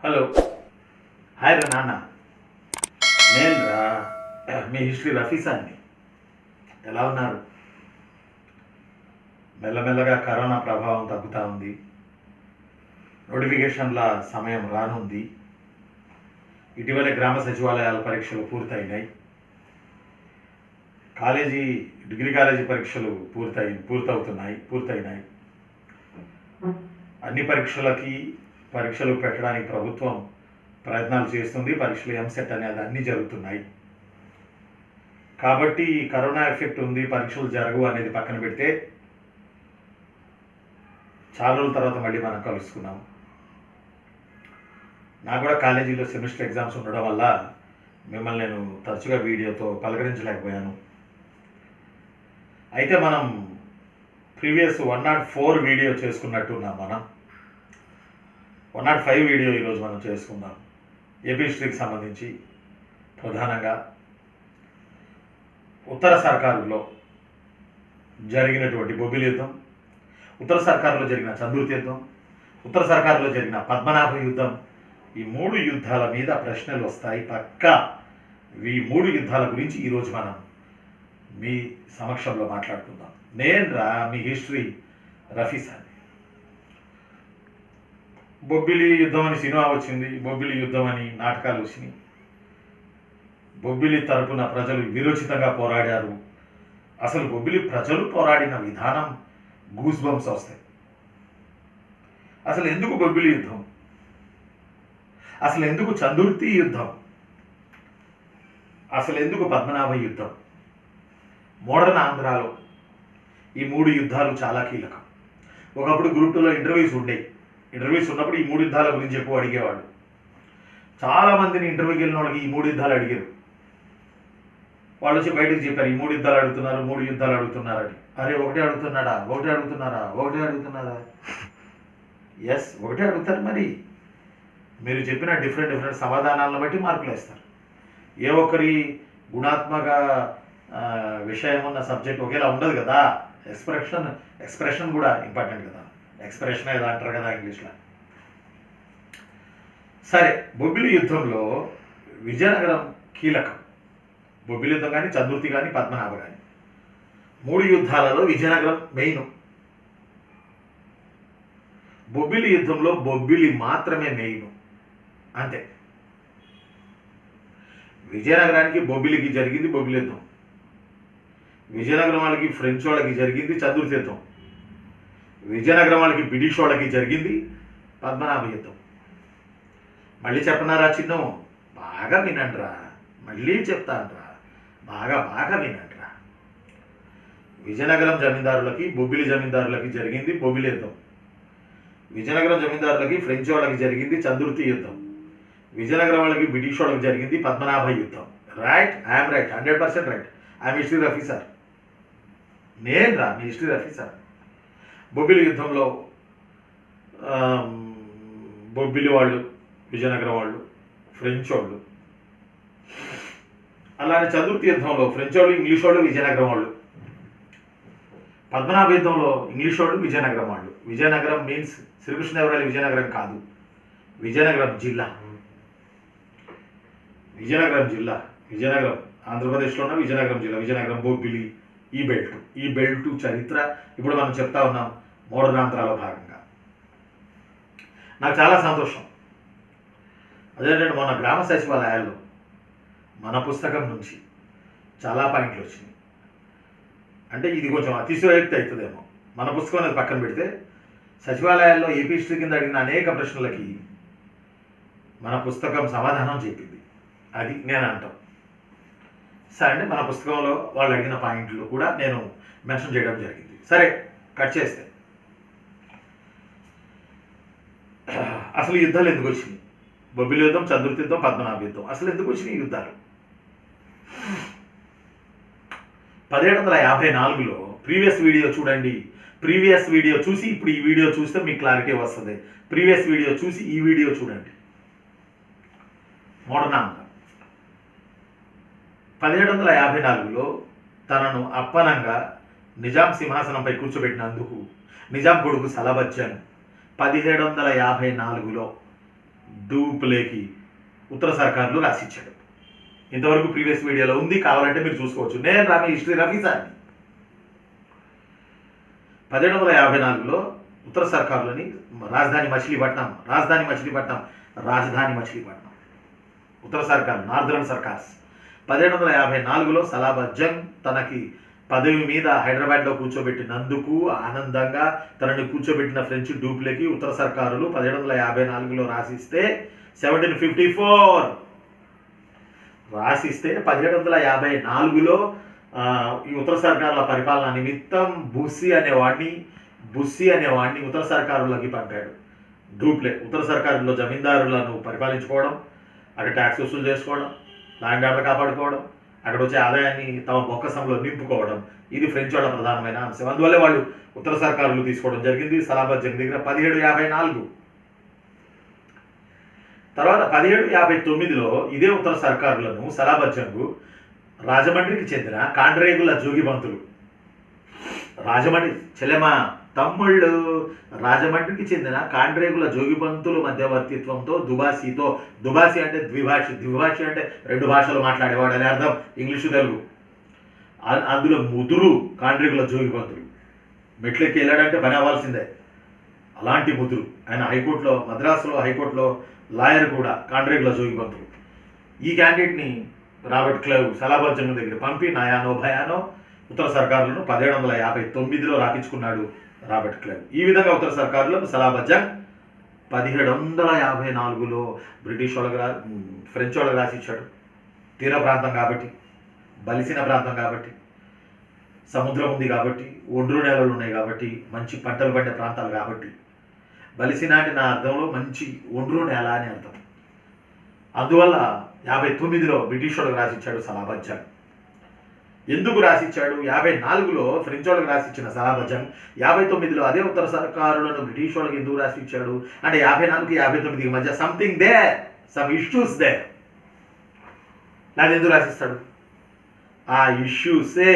Hello. Hi రా నాన్న. నేను రా మీ హిస్టరీ రఫీసాన్ని. ఎలా ఉన్నారు? మెల్లమెల్లగా కరోనా ప్రభావం తగ్గుతూ ఉంది. నోటిఫికేషన్ల సమయం రానుంది. ఇటీవలే గ్రామ సచివాలయాల పరీక్షలు పూర్తయినాయి. డిగ్రీ కాలేజీ పరీక్షలు పూర్తయినాయి. అన్ని పరీక్షలు పెట్టడానికి ప్రభుత్వం ప్రయత్నాలు చేస్తుంది. పరీక్షలు ఎంసెట్ అనేది అన్నీ జరుగుతున్నాయి. కాబట్టి కరోనా ఎఫెక్ట్ ఉంది, పరీక్షలు జరగవు అనేది పక్కన పెడితే చాలా రోజుల తర్వాత మళ్ళీ మనం కలుసుకున్నాం. నాకు కూడా కాలేజీలో సెమిస్టర్ ఎగ్జామ్స్ ఉండడం వల్ల మిమ్మల్ని నేను తరచుగా వీడియోతో పలకరించలేకపోయాను. అయితే మనం ప్రీవియస్ 104 వీడియో చేసుకున్నట్టున్నాం. మనం 105 వీడియో ఈరోజు మనం చేసుకుందాం. ఏపీ హిస్టరీకి సంబంధించి ప్రధానంగా ఉత్తర సర్కారులో జరిగినటువంటి బొబ్బిలి యుద్ధం, ఉత్తర సర్కారులో జరిగిన చంద్రుతి యుద్ధం, ఉత్తర సర్కారులో జరిగిన పద్మనాభ యుద్ధం, ఈ 3 యుద్ధాల మీద ప్రశ్నలు వస్తాయి పక్కా. ఈ 3 యుద్ధాల గురించి ఈరోజు మనం మీ సమక్షంలో మాట్లాడుకుందాం. మీ హిస్టరీ రఫీసాన్ని. బొబ్బిలి యుద్ధం అని సినిమా వచ్చింది, బొబ్బిలి యుద్ధం అని నాటకాలు వచ్చినాయి. బొబ్బిలి తరపున ప్రజలు విరోచితంగా పోరాడారు. అసలు బొబ్బిలి ప్రజలు పోరాడిన విధానం గూస్ బంప్స్ వస్తాయి. అసలు ఎందుకు బొబ్బిలి యుద్ధం? అసలు ఎందుకు చందుర్తి యుద్ధం? అసలు ఎందుకు పద్మనాభ యుద్ధం? మోడర్న్ ఆంధ్రాలో ఈ 3 యుద్ధాలు చాలా కీలకం. ఒకప్పుడు గ్రూప్ 2లో ఇంటర్వ్యూస్ ఉన్నప్పుడు ఈ 3 యుద్ధాల గురించి ఎక్కువ అడిగేవాడు. చాలామందిని ఇంటర్వ్యూకి వెళ్ళిన వాళ్ళకి ఈ 3 యుద్ధాలు అడిగారు. వాళ్ళు వచ్చి బయటకు చెప్పారు, ఈ 3 యుద్ధాలు అడుగుతున్నారని. అరే ఒకటే అడుగుతున్నారా? ఎస్, ఒకటే అడుగుతారు. మరి మీరు చెప్పిన డిఫరెంట్ సమాధానాలను బట్టి మార్కులు వేస్తారు. ఏ ఒక్కరి గుణాత్మక విషయం ఉన్న సబ్జెక్ట్ ఒకేలా ఉండదు కదా. ఎక్స్ప్రెషన్ కూడా ఇంపార్టెంట్ కదా. ఎక్స్ప్రెషన్ ఏదో అంటారు కదా ఇంగ్లీష్లో. సరే, బొబ్బిలి యుద్ధంలో విజయనగరం కీలకం. బొబ్బిలి యుద్ధం కానీ, చంద్రుతి కానీ, పద్మనాభ కానీ 3 యుద్ధాలలో విజయనగరం మెయిన్. బొబ్బిలి యుద్ధంలో బొబ్బిలి మాత్రమే మెయిన్, అంతే. విజయనగరానికి బొబ్బిలికి జరిగింది బొబ్బిలి యుద్ధం. విజయనగరం వాళ్ళకి ఫ్రెంచ్ వాళ్ళకి జరిగింది చంద్రుతి యుద్ధం. విజయనగరం వాళ్ళకి బ్రిటిష్ వాళ్ళకి జరిగింది పద్మనాభ యుద్ధం. మళ్ళీ చెప్పనారా చిన్నం? బాగా వినండిరా, మళ్ళీ చెప్తానురా, బాగా వినండిరా. విజయనగరం జమీందారులకి బొబ్బిలి జమీందారులకి జరిగింది బొబ్బిలి యుద్ధం. విజయనగరం జమీందారులకి ఫ్రెంచ్ వాళ్ళకి జరిగింది చంద్రుతి యుద్ధం. విజయనగరం వాళ్ళకి బ్రిటిష్ వాళ్ళకి జరిగింది పద్మనాభ యుద్ధం. Right? I'm right, 100% right. I'm history Rafi sir. మీ హిస్టరీ రఫీసార్. బొబ్బిలి యుద్ధంలో బొబ్బిలి వాళ్ళు, విజయనగరం వాళ్ళు, ఫ్రెంచ్ వాళ్ళు. అలానే చంద్రుతి యుద్ధంలో ఫ్రెంచ్ వాళ్ళు, ఇంగ్లీష్ వాళ్ళు, విజయనగరం వాళ్ళు. పద్మనాభ యుద్ధంలో ఇంగ్లీష్ వాళ్ళు, విజయనగరం వాళ్ళు. విజయనగరం మీన్స్ శ్రీకృష్ణదేవరాయలు విజయనగరం కాదు, విజయనగరం జిల్లా. విజయనగరం ఆంధ్రప్రదేశ్లో ఉన్న విజయనగరం జిల్లా. విజయనగరం, బొబ్బిలి, ఈ బెల్ట్ చరిత్ర ఇప్పుడు మనం చెప్తా ఉన్నాం మోడర్న్ ఆంధ్రాలో భాగంగా. నాకు చాలా సంతోషం. అదేంటంటే మొన్న గ్రామ సచివాలయాల్లో మన పుస్తకం నుంచి చాలా పాయింట్లు వచ్చినాయి. అంటే ఇది కొంచెం అతిశయోక్తి అవుతుందేమో. మన పుస్తకం అనేది పక్కన పెడితే సచివాలయాల్లో ఏపీ హిస్టరీ కింద అడిగిన అనేక ప్రశ్నలకి మన పుస్తకం సమాధానం చెప్పింది. అది నేను అంటాం. సరే అండి, మన పుస్తకంలో వాళ్ళు అడిగిన పాయింట్లు కూడా నేను మెన్షన్ చేయడం జరిగింది. సరే, కట్ చేస్తే అసలు యుద్ధాలు ఎందుకు వచ్చినాయి? బొబ్బిలి యుద్ధం, చంద్రుతి యుద్ధం, పద్మనాభ యుద్ధం అసలు ఎందుకు వచ్చినాయి యుద్ధాలు? 1754లో ప్రీవియస్ వీడియో చూడండి. ప్రీవియస్ వీడియో చూసి ఇప్పుడు ఈ వీడియో చూస్తే మీకు క్లారిటీ వస్తుంది. ప్రీవియస్ వీడియో చూసి ఈ వీడియో చూడండి. మోడర్న్ ఆంధ్ర 1754లో తనను అప్పనంగా నిజాం సింహాసనంపై కూర్చోబెట్టినందుకు నిజాం కొడుకు సలాబచ్చన్ 1754లో డూప్లేకి ఉత్తర సర్కారులు రాసిచ్చాడు. ఇంతవరకు ప్రీవియస్ వీడియోలో ఉంది, కావాలంటే మీరు చూసుకోవచ్చు. నేను రామి హిస్టరీ రఫీసాన్ని 1754లో ఉత్తర సర్కారులని రాజధాని మచిలీపట్నం ఉత్తర సర్కార్ నార్దర్న్ సర్కార్స్ 1754లో సలాబత్ జంగ్ తనకి పదవి మీద హైదరాబాద్లో కూర్చోబెట్టినందుకు ఆనందంగా తనని కూర్చోబెట్టిన ఫ్రెంచ్ డూప్లేకి ఉత్తర సర్కారులు 1754లో రాసిస్తే 1754 రాసిస్తే 1754లో ఈ ఉత్తర సర్కారుల పరిపాలన నిమిత్తం బుస్సీ అనేవాడిని ఉత్తర సర్కారులకి పంపాడు. డూప్లే ఉత్తర సర్కారులో జమీందారులను పరిపాలించుకోవడం, అక్కడ ట్యాక్స్ వసూలు చేసుకోవడం, ల్యాండ్ ఆర్డర్ కాపాడుకోవడం, అక్కడ వచ్చే ఆదాయాన్ని తమ బొక్కసంలో నింపుకోవడం, ఇది ఫ్రెంచ్ వాళ్ళ ప్రధానమైన అంశం. అందువల్లే వాళ్ళు ఉత్తర సర్కారులు తీసుకోవడం జరిగింది. సలాబత్ జంగ్ దగ్గర 1754. తర్వాత 1759లో ఇదే ఉత్తర సర్కారులను సలాబత్ జంగ్ రాజమండ్రికి చెందిన కాండ్రేగుల జోగిబంతులు, రాజమండ్రి చెల్లెమా తమ్ముళ్ళు, రాజమండ్రికి చెందిన కాండ్రేగుల జోగిబంతుల మధ్యవర్తిత్వంతో దుబాసి అంటే ద్విభాషి అంటే రెండు భాషలు మాట్లాడేవాడు అని అర్థం, ఇంగ్లీషు తెలుగు. అందులో ముదురు కాండ్రేగుల జోగిబంతులు. మెట్లెక్కి వెళ్ళాడంటే పని అవ్వాల్సిందే, అలాంటి ముదురు. ఆయన హైకోర్టులో, మద్రాసులో హైకోర్టులో లాయర్ కూడా కాండ్రేగుల జోగిబంతులు. ఈ క్యాండిడేట్ని రాబర్ట్ క్లైవ్ సలాబత్ జంగ్ దగ్గర పంపి నయానో భయానో ఉత్తర సర్కారులను 1759లో రాపించుకున్నాడు రాబర్ట్ క్లైవ్. ఈ విధంగా ఉత్తర సర్కారులను సలాబత్ జంగ్ 1754లో బ్రిటిష్ వాళ్ళకి ఫ్రెంచ్ వాళ్ళకి రాసిచ్చాడు. తీర ప్రాంతం కాబట్టి, బలిసిన ప్రాంతం కాబట్టి, సముద్రం ఉంది కాబట్టి, ఒండ్రు నేలలు ఉన్నాయి కాబట్టి, మంచి పంటలు పండే ప్రాంతాలు కాబట్టి, బలిసిన అంటే నా అర్థంలో మంచి ఒండ్రు నేల అని అర్థం. అందువల్ల 59లో బ్రిటిష్ వాళ్ళకి రాసిచ్చాడు సలాబత్ జంగ్. ఎందుకు రాసిచ్చాడు? 54లో ఫ్రెంచ్ వాళ్ళకి రాసిచ్చిన సలాబత్ జంగ్ 59లో అదే ఉత్తర సర్కారులను బ్రిటిష్ వాళ్ళకి ఎందుకు రాసిచ్చాడు అంటే 54కి 59కి మధ్య something there, some issues there. అది ఎందుకు రాసిస్తాడు? ఆ ఇష్యూసే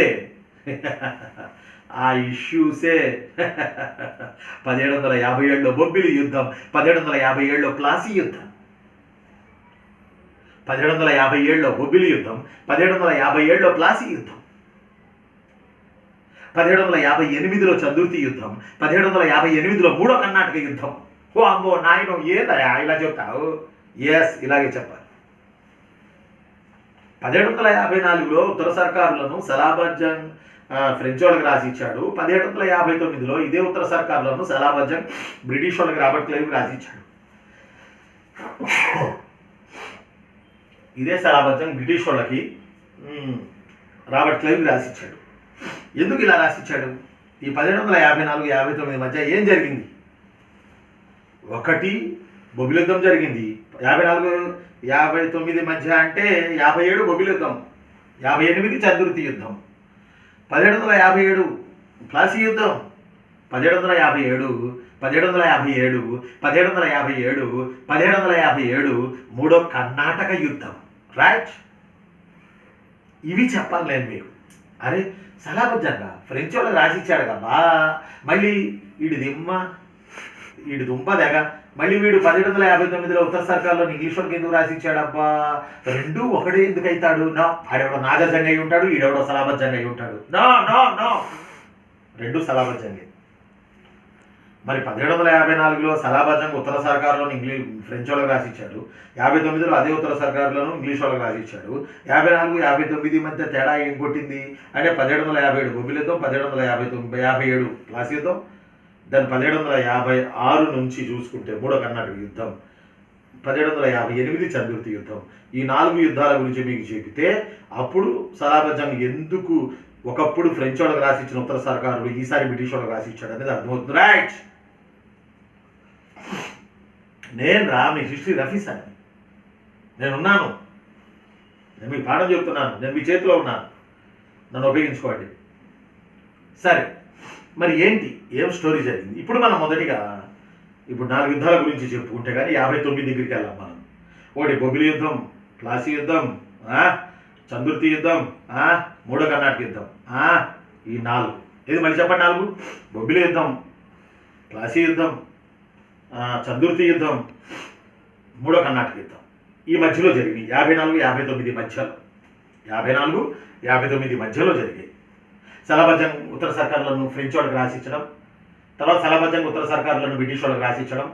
1757లో బొబ్బిలి యుద్ధం, 1757లో ప్లాసీ యుద్ధం, 1757లో బొబ్బిలి యుద్ధం, 1757లో ప్లాసీ యుద్ధం, 1758లో చందుర్తి యుద్ధం, 1758లో మూడో కర్ణాటక యుద్ధం. ఓ అమ్మో నాయనో ఏదయా ఇలా చెప్తావు? ఎస్, ఇలాగే చెప్పాలి. 1754లో ఉత్తర సర్కారులను సలాబత్ జంగ్ ఫ్రెంచ్ వాళ్ళకి రాసిచ్చాడు. 1759లో ఇదే ఉత్తర సర్కారులను సలాబత్ జంగ్ బ్రిటిష్ వాళ్ళకి రాబర్ట్ క్లైవ్ రాసిచ్చాడు. ఇదే సలాబత్ జంగ్ బ్రిటిష్ వాళ్ళకి రాబర్ట్ క్లైవ్ రాసిచ్చాడు. ఎందుకు ఇలా రాసిచ్చాడు? ఈ 1754-59 మధ్య ఏం జరిగింది? ఒకటి బొబ్బిలి యుద్ధం జరిగింది. 54-59 మధ్య అంటే 57 బొబ్బిలి యుద్ధం, 58 చందుర్తి యుద్ధం, 1757 ప్లాసీ యుద్ధం, 1757 మూడో కర్ణాటక యుద్ధం. రైట్, ఇవి చెప్పాలి నేను మీకు. అరే సలాబత్ జంగ్ ఫ్రెంచ్ వాళ్ళకి రాసిచ్చాడు కదా, మళ్ళీ వీడి దుంప దగ్గ మళ్ళీ వీడు 1759లో ఉత్తర సర్కార్లో ఇంగ్లీష్ వాళ్ళకి ఎందుకు రాసిచ్చాడబ్బా? రెండు ఒకటే ఎందుకు అవుతాడు? నో, ఆడెవడో నాజర్ జంగ్ అయి ఉంటాడు, ఈడెవడో సలాబత్ జంగ్ అయి ఉంటాడు. నో నో నో, రెండు సలాబత్ జంగే. మరి 1754లో సలాబత్ జంగ్ ఉత్తర సర్కారులో ఫ్రెంచ్ వాళ్ళకి రాసిచ్చాడు. 59లో అదే ఉత్తర సర్కారులను ఇంగ్లీష్ వాళ్ళకి రాసిచ్చాడు. 54-59 మధ్య తేడా ఏం కొట్టింది అంటే 1757 బొబ్బిలి యుద్ధం, 1757 ప్లాసీ యుద్ధం, దాని 1756 నుంచి చూసుకుంటే మూడో కర్ణాటక యుద్ధం, 1758 చందుర్తి యుద్ధం. ఈ 4 యుద్ధాల గురించి మీకు చెబితే అప్పుడు సలాబత్ జంగ్ ఎందుకు ఒకప్పుడు ఫ్రెంచ్ వాళ్ళకి రాసిచ్చిన ఉత్తర సర్కారులు ఈసారి బ్రిటిష్ వాళ్ళకి రాసిచ్చాడు అనేది అర్థమవుతుంది. రైట్, నేను మీ హిస్టరీ రఫీస్ అని నేనున్నాను, నేను మీకు పాఠం చెప్తున్నాను, నేను మీ చేతిలో ఉన్నాను, నన్ను ఉపయోగించుకోండి. సరే, మరి ఏంటి, ఏం స్టోరీ జరిగింది? ఇప్పుడు మనం మొదటిగా 4 యుద్ధాల గురించి చెప్పుకుంటే కానీ 59 దగ్గరికి వెళ్ళాం మనం. ఒకటి బొబ్బిలి యుద్ధం, ప్లాసీ యుద్ధం, చందుర్తి యుద్ధం, మూడో కర్ణాటక యుద్ధం. ఈ 4 ఏది మళ్ళీ చెప్పండి? 4: బొబ్బిలి యుద్ధం, ప్లాసీ యుద్ధం, చందుర్తి యుద్ధం, మూడో కర్ణాటక యుద్ధం ఈ మధ్యలో జరిగింది 54-59 మధ్యలో 54-59 మధ్యలో జరిగాయి. సలాబజ్జంగ్ ఉత్తర సర్కార్లను ఫ్రెంచ్ వాళ్ళకి రాసిచ్చడం, తర్వాత సలాబజ్జంగ్ ఉత్తర సర్కార్లను బ్రిటిష్ వాళ్ళకి రాసిచ్చడం.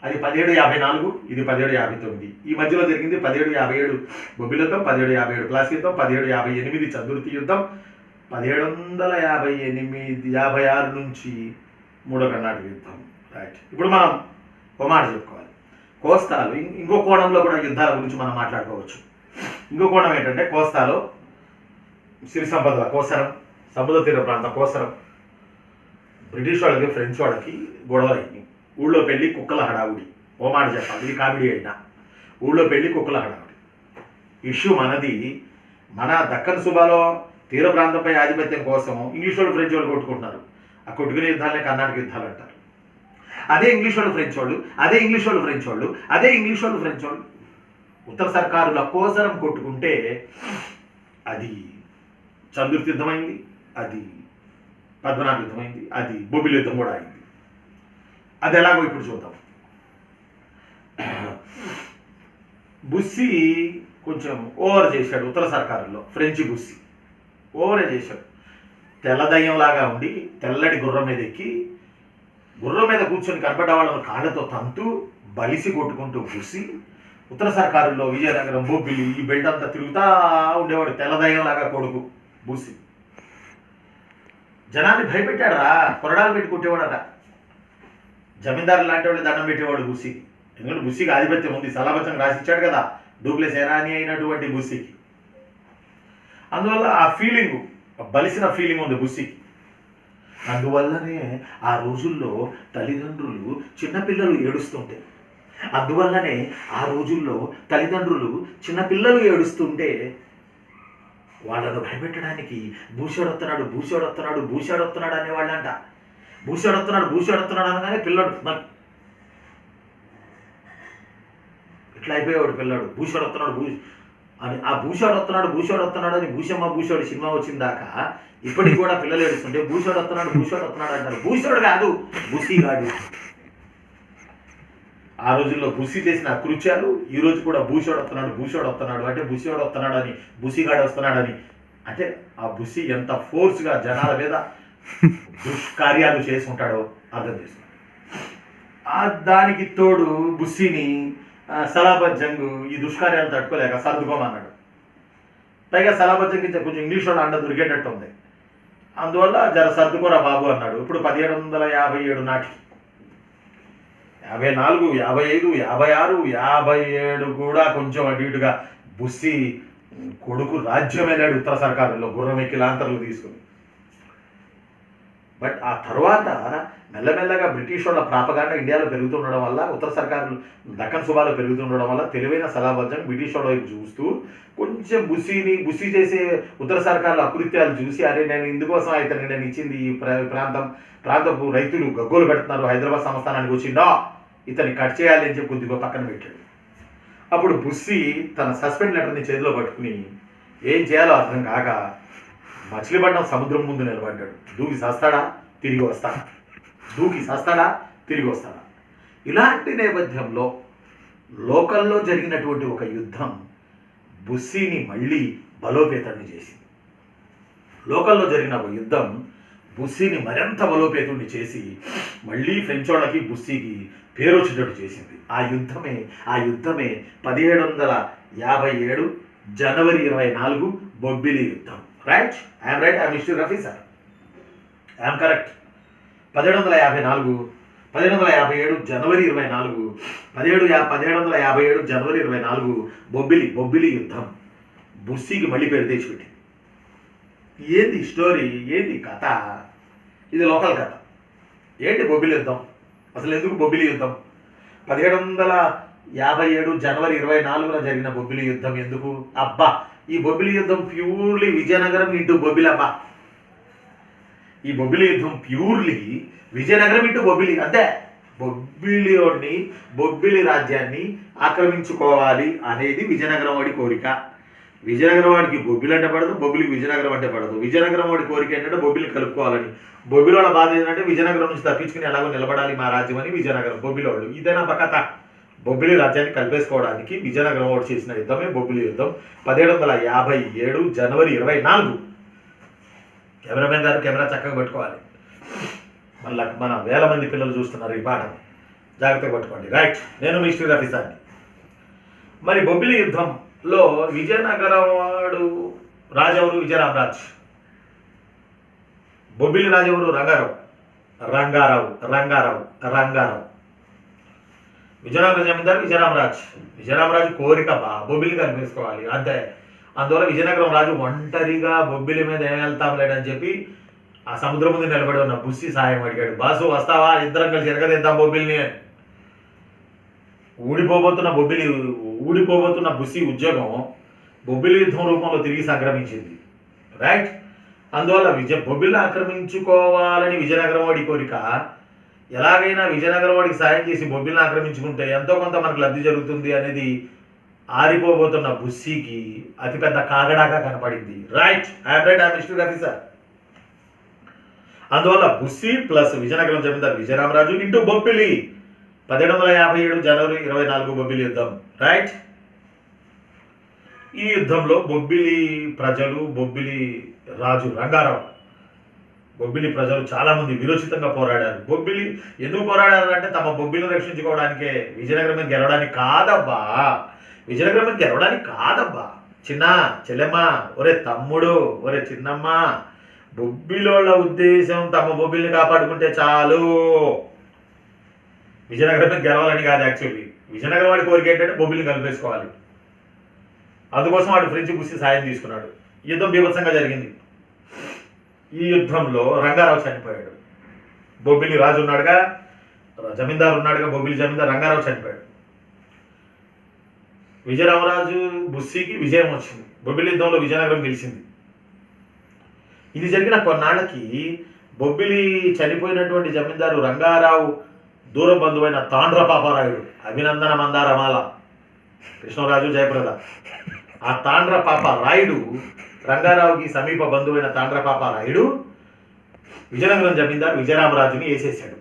అది 1754, ఇది 1759. ఈ మధ్యలో జరిగింది 1757 బొబ్బిలి యుద్ధం, 1757 ప్లాసీ యుద్ధం, 1758 చందుర్తి యుద్ధం, 1756 నుంచి మూడో కర్ణాటక యుద్ధం. రైట్. ఇప్పుడు మనం ఒక మాట చెప్పుకోవాలి. కోస్తాలో ఇంకో కోణంలో కూడా యుద్ధాల గురించి మనం మాట్లాడుకోవచ్చు. ఇంకో కోణం ఏంటంటే కోస్తాలో సిరి సంపద కోసరం, సముద్ర తీర ప్రాంతం కోసరం, బ్రిటిష్ వాళ్ళకి ఫ్రెంచ్ వాళ్ళకి గొడవ అయింది. ఊళ్ళో పెళ్ళి కుక్కల హడావుడి. ఓ మాట చెప్పాలి, ఇది కామెడీ అయినా. ఊళ్ళో పెళ్ళి కుక్కల హడావుడి. ఇష్యూ మనది. మన దక్కన్ సుబాలో తీర ప్రాంతంపై ఆధిపత్యం కోసం ఇంగ్లీష్ వాళ్ళు ఫ్రెంచ్ వాళ్ళు కొట్టుకుంటున్నారు. ఆ కొట్టుకునే యుద్ధాలనే కర్ణాటక యుద్ధాలు అంటారు. అదే ఇంగ్లీష్ వాళ్ళు ఫ్రెంచ్ వాళ్ళు, అదే ఇంగ్లీష్ వాళ్ళు ఫ్రెంచ్ వాళ్ళు, అదే ఇంగ్లీష్ వాళ్ళు ఫ్రెంచ్ వాళ్ళు ఉత్తర సర్కారుల కోసరం కొట్టుకుంటే అది చందుర్తి యుద్ధమైంది, అది పద్మనాభ యుద్ధమైంది, అది బొబ్బిలి యుద్ధం కూడా అయింది. అది ఎలాగో ఇప్పుడు చూద్దాం. బుస్సీ కొంచెం ఓవర్ చేశాడు ఉత్తర సర్కారుల్లో. ఫ్రెంచ్ బుస్సీ ఓవరే చేశాడు. తెల్లదయ్యంలాగా ఉండి తెల్లటి గుర్రం మీద ఎక్కి గుర్రం మీద కూర్చొని కనపడ్డ వాళ్ళను కాళ్ళతో తంతూ బలిసి కొట్టుకుంటూ బుస్సీ ఉత్తర సర్కారుల్లో విజయనగరం, బొబ్బిలి ఈ బెల్ట్ అంతా తిరుగుతా ఉండేవాడు. తెల్లదయ్యంలాగా కొడుకు బుస్సీ జనాన్ని భయపెట్టాడు రా. కొరడాలు పెట్టి కొట్టేవాడట. జమీందారు లాంటి వాళ్ళు దండం పెట్టేవాడు బుస్సీకి. ఎందుకంటే బుస్సీకి ఆధిపత్యం ఉంది. సలాబచ్చంగ్ రాసిచ్చాడు కదా డూప్లెస్ సేనాని అయినటువంటి బుస్సీకి. అందువల్ల ఆ ఫీలింగు, బలిసిన ఫీలింగ్ ఉంది బుస్సీకి. అందువల్లనే ఆ రోజుల్లో తల్లిదండ్రులు చిన్నపిల్లలు ఏడుస్తుంటే చిన్నపిల్లలు ఏడుస్తుంటే వాళ్ళను భయపెట్టడానికి భూషాడొస్తున్నాడు అనేవాళ్ళంట. భూషాడొస్తున్నాడు అనగానే పిల్లడు ఇట్లా అయిపోయేవాడు పిల్లాడు. భూషాడొస్తున్నాడు అని ఆ భూషాడొస్తున్నాడు అని భూషోడు సినిమా వచ్చిందాకా ఇప్పటికి కూడా పిల్లలు ఏడుస్తుంటే భూషోడొస్తున్నాడు అంటారు. భూషోడు కాదు, బుస్సీగాడు. ఆ రోజుల్లో బుస్సీ చేసిన అకృత్యాలు ఈ రోజు కూడా భూషోడొస్తున్నాడు అంటే భూషోడొస్తున్నాడు అని, బుస్సీగాడు వస్తున్నాడని. అంటే ఆ బుస్సీ ఎంత ఫోర్స్గా జనాల మీద దుష్కార్యాలు చేసి ఉంటాడో అర్థం చేస్తున్నాడు. దానికి తోడు బుస్సీని సలాబజ్జంగ్ ఈ దుష్కార్యాలు తట్టుకోలేక సర్దుకోమన్నాడు. పైగా సలాబజ్జంగ్ కొంచెం ఇంగ్లీష్ వాళ్ళు అండ దొరికేటట్టు ఉంది. అందువల్ల జర సర్దుకోరా బాబు అన్నాడు. ఇప్పుడు 1757 నాటికి 54, 55, 56, 57 కూడా కొంచెం అటు ఇటుగా బుస్సీ కొడుకు రాజ్యం వెళ్ళాడు ఉత్తర సర్కారులో గుర్రం ఎక్కి లాంతర్లు తీసుకుని. బట్ ఆ తర్వాత మెల్లమెల్లగా బ్రిటిష్ వాళ్ళ ప్రాపగాండా ఇండియాలో పెరుగుతుండడం వల్ల, ఉత్తర సర్కారులు దక్కన్ సుబాలో పెరుగుతుండడం వల్ల తెలివైన సలాబజ్జంగ్ బ్రిటిష్ వాళ్ళ వైపు చూస్తూ కొంచెం బుస్సీ చేసే ఉత్తర సర్కారుల అకృత్యాలు చూసి, అరే నేను ఇందుకోసం అయితే నేను ఇచ్చింది ఈ ప్రాంతపు రైతులు గగ్గోలు పెడుతున్నారు, హైదరాబాద్ సంస్థానానికి వచ్చిందో ఇతన్ని కట్ చేయాలి అని చెప్పి కొద్దిగా పక్కన పెట్టాడు. అప్పుడు బుస్సీ తన సస్పెండ్ లెటర్ని చేతిలో పట్టుకుని ఏం చేయాలో అర్థం కాక మచిలీపట్నం సముద్రం ముందు నిలబడ్డాడు. దూకి సస్తాడా తిరిగి వస్తాడా. ఇలాంటి నేపథ్యంలో లోకల్లో జరిగినటువంటి ఒక యుద్ధం బుస్సీని మళ్ళీ బలోపేతాన్ని చేసింది. లోకల్లో జరిగిన ఒక యుద్ధం బుస్సీని మరింత బలోపేతుడిని చేసి మళ్ళీ ఫ్రెంచ్ వాళ్ళకి బుస్సీకి పేరు వచ్చేటట్టు చేసింది. ఆ యుద్ధమే 1757 జనవరి 24 బొబ్బిలి యుద్ధం. Right? I'm right, I'm history officer, I'm correct. 1757 జనవరి 24 1757 జనవరి 24 బొబ్బిలి యుద్ధం బుస్సీకి మళ్ళీ పేరు తెచ్చిపెట్టింది. ఏంది స్టోరీ, ఏంది కథ? ఇది లోకల్ కథ. ఏంటి బొబ్బిలి యుద్ధం? అసలు ఎందుకు బొబ్బిలి యుద్ధం? 1757 జనవరి 24 జరిగిన బొబ్బిలి యుద్ధం ఎందుకు? అబ్బా, ఈ బొబ్బిలి యుద్ధం ప్యూర్లీ విజయనగరం ఇంటూ బొబ్బిలి. అబ్బా, ఈ బొబ్బిలి యుద్ధం ప్యూర్లీ విజయనగరం ఇంటూ బొబ్బిలి. అంతే. బొబ్బిలి రాజ్యాన్ని ఆక్రమించుకోవాలి అనేది విజయనగరం వాడి కోరిక. విజయనగరం వాడికి బొబ్బిలి అంటే పడదు, బొబ్బిలికి విజయనగరం అంటే పడదు. విజయనగరం వాడి కోరిక ఏంటంటే బొబ్బిలిని కలుపుకోవాలని. బొబ్బిలి వాళ్ళ బాధ ఏంటంటే విజయనగరం నుంచి తప్పించుకుని ఎలాగో నిలబడాలి మా రాజ్యం అని విజయనగరం బొబ్బిలి వాళ్ళు. ఇదేనా కథ? బొబ్బిలి రాజ్యాన్ని కలిపేసుకోవడానికి విజయనగరం వాడు చేసిన యుద్ధమే బొబ్బిలి యుద్ధం. 1757 జనవరి 24. కెమెరామెన్ గారు కెమెరా చక్కగా పెట్టుకోవాలి. మళ్ళీ మన వేల మంది పిల్లలు చూస్తున్నారు ఈ పాఠం, జాగ్రత్తగా పట్టుకోండి. రైట్, నేను మీ హిస్టరీ ఆఫీసర్ని. మరి బొబ్బిలి యుద్ధంలో విజయనగరం వాడు రాజెవరు? విజయరామరాజు. బొబ్బిలి రాజెవరు? రంగారావు. విజయనగరం జమీందారు విజయరామరాజు కోరిక బొబ్బిలి కలిపేసుకోవాలి అంతే. అందువల్ల విజయనగరం రాజు ఒంటరిగా బొబ్బిలి మీద ఏం వెళ్తాం లేడని చెప్పి ఆ సముద్రం ముందు నిలబడి ఉన్న బుస్సి సాయం అడిగాడు. బాసు వస్తావా, ఇద్దరం కలిసి ఎరగదిద్దాం బొబ్బిలిని. ఊడిపోబోతున్న బుస్సి ఉద్యోగం బొబ్బిలి యుద్ధం రూపంలో తిరిగి సంక్రమించింది. రైట్, అందువల్ల బొబ్బిలిని ఆక్రమించుకోవాలని విజయనగరం వాడి కోరిక. ఎలాగైనా విజయనగరం వాడికి సాయం చేసి బొబ్బిలిని ఆక్రమించుకుంటే ఎంతో కొంత మనకు లబ్ధి జరుగుతుంది అనేది ఆరిపోబోతున్న బుస్సీకి అతిపెద్ద కాగడాగా కనపడింది. Right, I'm history officer. అందువల్ల బుస్సీ ప్లస్ విజయనగరం జమీందారు విజయరామరాజు ఇంటూ బొబ్బిలి 1757 జనవరి 24 బొబ్బిలి యుద్ధం. రైట్, ఈ యుద్ధంలో బొబ్బిలి ప్రజలు, బొబ్బిలి రాజు బొబ్బిలి ప్రజలు చాలా మంది విరోచితంగా పోరాడారు. బొబ్బిలి ఎందుకు పోరాడారు అంటే తమ బొబ్బిలిని రక్షించుకోవడానికే, విజయనగరం మీద గెలవడానికి కాదబ్బా. చిన్న చెల్లెమ్మ, ఒరే తమ్ముడు, ఒరే చిన్నమ్మ, బొబ్బిలోళ్ళ ఉద్దేశం తమ బొబ్బిలిని కాపాడుకుంటే చాలు, విజయనగరం మీద గెలవాలని కాదు. యాక్చువల్లీ విజయనగరం వాడి కోరిక ఏంటంటే బొబ్బిలిని కలిపేసుకోవాలి. అందుకోసం వాడు ఫ్రెంచ్ బుస్సి సాయం తీసుకున్నాడు. యుద్ధం బీభత్సంగా జరిగింది. ఈ యుద్ధంలో రంగారావు చనిపోయాడు. బొబ్బిలి రాజు ఉన్నాడుగా, జమీందారు ఉన్నాడుగా, బొబ్బిలి జమీందారు రంగారావు చనిపోయాడు. విజయరామరాజు బుస్సీకి విజయం వచ్చింది. బొబ్బిలి యుద్ధంలో విజయనగరం గెలిచింది. ఇది జరిగిన కొన్నాళ్ళకి బొబ్బిలి చనిపోయినటువంటి జమీందారు రంగారావు దూర బంధువైన తాండ్ర పాపారాయుడు, అభినందన మందారమాల, కృష్ణరాజు జయప్రద, ఆ తాండ్ర పాపారాయుడు రంగారావుకి సమీప బంధువైన తాండ్ర పాపారాయుడు విజయనగరం జమీందారు విజయరామరాజుని వేసేసాడు,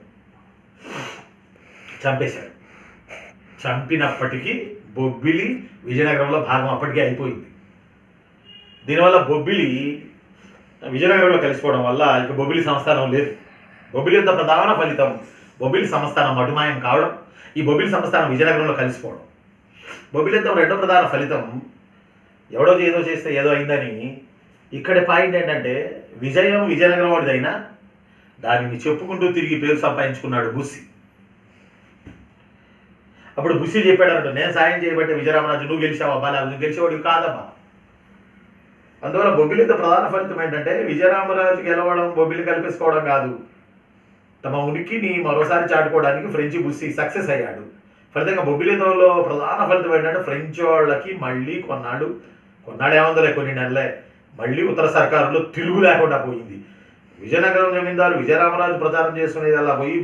చంపేశాడు. చంపినప్పటికీ బొబ్బిలి విజయనగరంలో భాగం అప్పటికే అయిపోయింది. దీనివల్ల బొబ్బిలి విజయనగరంలో కలిసిపోవడం వల్ల ఇక బొబ్బిలి సంస్థానం లేదు. బొబ్బిలి యొక్క ప్రధాన ఫలితం బొబ్బిలి సంస్థానం మటుమాయం కావడం, ఈ బొబ్బిలి సంస్థానం విజయనగరంలో కలిసిపోవడం. బొబ్బిలి యుద్ధం రెండో ప్రధాన ఫలితం ఎవడో ఏదో చేస్తే ఏదో అయిందని. ఇక్కడ పాయింట్ ఏంటంటే విజయం విజయనగరం వాడిదైనా దానిని చెప్పుకుంటూ తిరిగి పేరు సంపాదించుకున్నాడు బుస్సి. అప్పుడు బుస్సి చెప్పాడు, నేను సాయం చేయబట్టే విజయరామరాజు నువ్వు గెలిచావా, నువ్వు గెలిచేవాడివి కాదమ్మా. అందువల్ల బొబ్బిలి యుద్ధ ప్రధాన ఫలితం ఏంటంటే విజయరామరాజు గెలవడం, బొబ్బిలి కలిపేసుకోవడం కాదు, తమ ఉనికిని మరోసారి చాటుకోవడానికి ఫ్రెంచి బుస్సి సక్సెస్ అయ్యాడు. ఫలితంగా బొబ్బిలి యుద్ధంలో ప్రధాన ఫలితం ఏంటంటే ఫ్రెంచ్ వాళ్ళకి మళ్ళీ కొన్నాళ్ళు ఏమందలే, కొన్ని నెలలే మళ్ళీ ఉత్తర సర్కారులో తిరుగు లేకుండా పోయింది. విజయనగరం జమీందారు విజయరామరాజు ప్రచారం చేసుకునేది అలా పోయి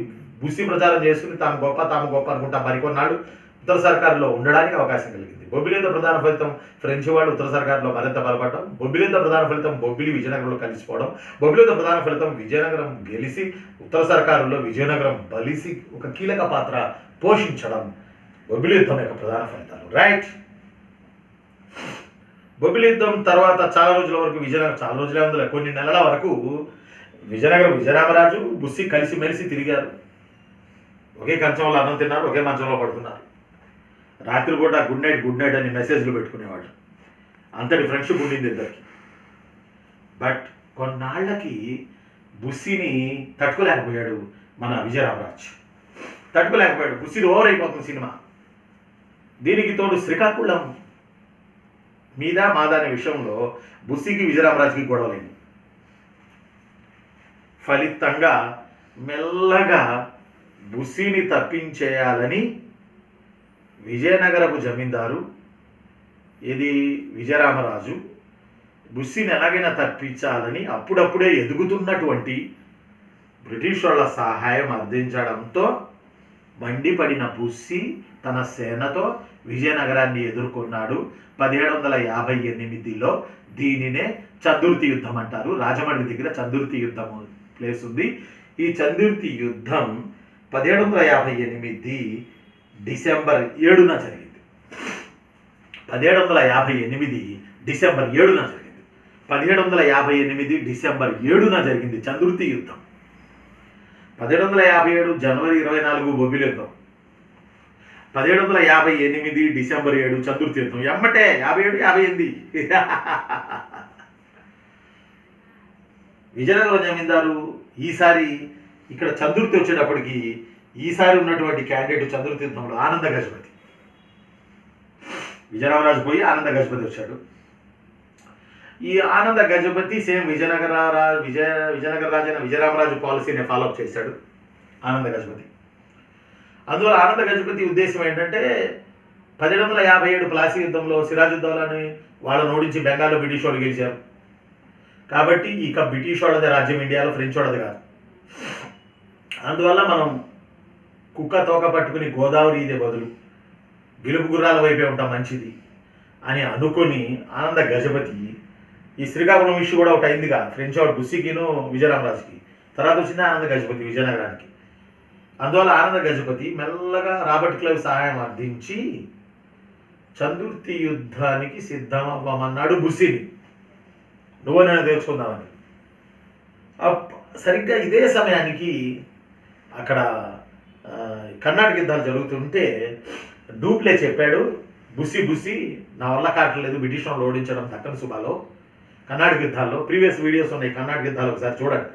బుస్సి ప్రచారం చేసుకుని తాము గొప్ప అనుకుంటా మరికొన్నాళ్ళు ఉత్తర సర్కారులో ఉండడానికి అవకాశం కలిగింది. బొబ్బిలి యుద్ధ ప్రధాన ఫలితం ఫ్రెంచ్ వాళ్ళు ఉత్తర సర్కారులో మరింత బలపడడం. బొబ్బిలి యుద్ధ ప్రధాన ఫలితం బొబ్బిలి విజయనగరంలో కలిసిపోవడం. బొబ్బిలి యుద్ధ ప్రధాన ఫలితం విజయనగరం గెలిచి ఉత్తర సర్కారులో విజయనగరం బలిసి ఒక కీలక పాత్ర పోషించడం బొబ్బిలి యుద్ధం యొక్క ప్రధాన ఫలితాలు. రైట్, బొబ్బిలి యుద్ధం తర్వాత చాలా రోజుల వరకు చాలా రోజులే ఉందిలే, కొన్ని నెలల వరకు విజయరామరాజు బుస్సి కలిసిమెలిసి తిరిగారు. ఒకే కంచంలో అన్నం తిన్నారు, ఒకే మంచంలో పడుకున్నారు. రాత్రిపూట గుడ్ నైట్ అని మెసేజ్లు పెట్టుకునేవాడు. అంతటి ఫ్రెండ్షిప్ ఉండింది ఇద్దరికి. బట్ కొన్నాళ్ళకి బుస్సిని తట్టుకోలేకపోయాడు మన విజయరామరాజు. బుస్సిని ఓవర్ అయిపోతుంది సినిమా. దీనికి తోడు శ్రీకాకుళం మీద మాదాని విషయంలో బుస్సికి విజయరామరాజుకి గొడవలేదు. ఫలితంగా మెల్లగా బుస్సిని తప్పించేయాలని విజయనగరపు జమీందారు విజయరామరాజు బుస్సిని ఎలాగైనా తప్పించాలని అప్పుడప్పుడే ఎదుగుతున్నటువంటి బ్రిటిష్ వాళ్ళ సహాయం అందించడంతో మండిపడిన బుస్సి తన సేనతో విజయనగరాన్ని ఎదుర్కొన్నాడు. 1758లో దీనినే చందుర్తి యుద్ధం అంటారు. రాజమండ్రి దగ్గర చందుర్తి యుద్ధం ప్లేస్ ఉంది. ఈ చందుర్తి యుద్ధం 1758 డిసెంబర్ 7న జరిగింది. 1758 డిసెంబర్ 7న జరిగింది. 1758 డిసెంబర్ 7న జరిగింది చంద్రుతి యుద్ధం. 1757 జనవరి 24 బొబ్బిలి యుద్ధం. 1758 డిసెంబర్ 7 చంద్రుతి యుద్ధం. ఎమ్మటే 57 58. విజయనగరం జమీందారు ఈసారి ఇక్కడ చంద్రుతి వచ్చేటప్పటికి ఈసారి ఉన్నటువంటి క్యాండిడేట్ చంద్రుతి యుద్ధంలో ఆనంద గజపతి. విజయరామరాజు పోయి ఆనంద గజపతి వచ్చాడు. ఈ ఆనంద గజపతి సేమ్ విజయనగర రాజైన విజయరామరాజు పాలసీని ఫాలోఅప్ చేశాడు ఆనంద గజపతి. అందువల్ల ఆనంద గజపతి ఉద్దేశం ఏంటంటే 1757 ప్లాసీ యుద్ధంలో సిరాజుద్దౌలాని వాళ్ళని ఓడించి బెంగాల్లో బ్రిటిష్ వాళ్ళు గెలిచారు కాబట్టి ఇక బ్రిటిష్ వాళ్ళదే రాజ్యం ఇండియాలో, ఫ్రెంచ్ వాళ్ళది కాదు. అందువల్ల మనం కుక్క తోక పట్టుకుని గోదావరి ఇదే బదులు గెలుపు గుర్రాల వైపే ఉంటాం మంచిది అని అనుకొని ఆనంద గజపతి ఈ శ్రీకాకుళం ఇష్యూ కూడా ఒకటి అయిందిగా, ఫ్రెంచ్ వాడు బుస్సికిను విజయరామరాజుకి, తర్వాత వచ్చింది ఆనంద గజపతి విజయనగరానికి. అందువల్ల ఆనంద గజపతి మెల్లగా రాబర్ట్ క్లైవ్ సహాయం అర్థించి చందుర్తి యుద్ధానికి సిద్ధమవ్వమన్నాడు బుస్సిని, నువ్వు నేను తెలుసుకుందామని. సరిగ్గా ఇదే సమయానికి అక్కడ కర్ణాటక యుద్ధాలు జరుగుతుంటే డూప్లే చెప్పాడు, బుస్సి నా వల్ల కావట్లేదు బ్రిటిష్ వాళ్ళు ఓడించడం దక్కన్ సుబాలో కర్ణాటక యుద్ధాల్లో. ప్రీవియస్ వీడియోస్ ఉన్నాయి కర్ణాటక యుద్ధాలు, ఒకసారి చూడండి,